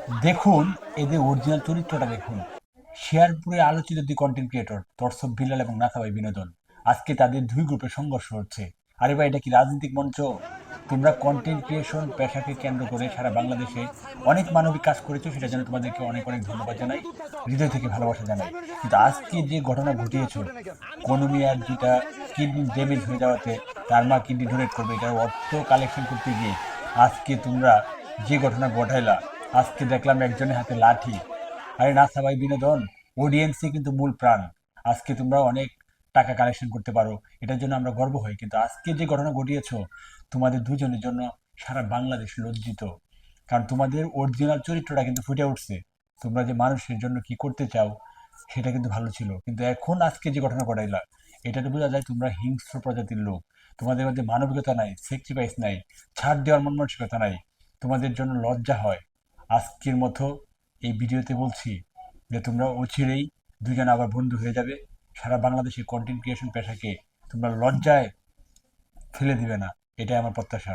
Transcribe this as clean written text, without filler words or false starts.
দেখুন, এদের অরিজিনাল চরিত্রটা দেখুন। শেয়ারপুরে আলোচিত দুই কন্টেন্ট ক্রিয়েটর দর্শক বিলাল এবং নাথাবাই বিনোদন, আজকে তাদের দুই গ্রুপে সংঘর্ষ হচ্ছে। আরে ভাই, এটা কি রাজনৈতিক মঞ্চ? তোমরা কন্টেন্ট ক্রিয়েশন পেশাকে কেন্দ্র করে সারা বাংলাদেশে অনেক মানবিক কাজ করেছো, সেটার জন্য তোমাদেরকে অনেক অনেক ধন্যবাদ জানাই, হৃদয় থেকে ভালোবাসা জানাই। কিন্তু আজকে যে ঘটনা ঘটিয়েছো, কোনো মিয়ার দুইটা কিডনি ড্যামেজ হয়ে যাওয়াতে তার মা কিডনি ডোনেট করবে, এটার অর্থ কালেকশন করতে গিয়ে আজকে তোমরা যে ঘটনা ঘটাইলা, আজকে দেখলাম একজনের হাতে লাঠি। আরে না সবাই বিনোদন, অডিয়েন্সই কিন্তু মূল প্রাণ। আজকে তোমরা অনেক টাকা কালেকশন করতে পারো, এটার জন্য আমরা গর্ব হই, কিন্তু আজকে যে ঘটনা ঘটিয়েছো তোমাদের দুজনের জন্য সারা বাংলাদেশ লজ্জিত। কারণ তোমাদের অরিজিনাল চরিত্রটা কিন্তু ফুটে উঠছে। তোমরা যে মানুষের জন্য কি করতে চাও সেটা কিন্তু ভালো ছিল, কিন্তু এখন আজকে যে ঘটনা ঘটাইলা, এটাতে বোঝা যায় তোমরা হিংস্র প্রজাতির লোক। তোমাদের মধ্যে মানবিকতা নাই, স্যাক্রিফাইস নাই, ছাড় দেওয়ার মন মানসিকতা নাই। তোমাদের জন্য লজ্জা হয়। আজকের মতো এই ভিডিওতে বলছি যে তোমরা অচিরেই দুজন আবার বন্ধু হয়ে যাবে। সারা বাংলাদেশের কন্টেন্ট ক্রিয়েশন পেশাকে তোমরা লজ্জায় ফেলে দিবে না, এটাই আমার প্রত্যাশা।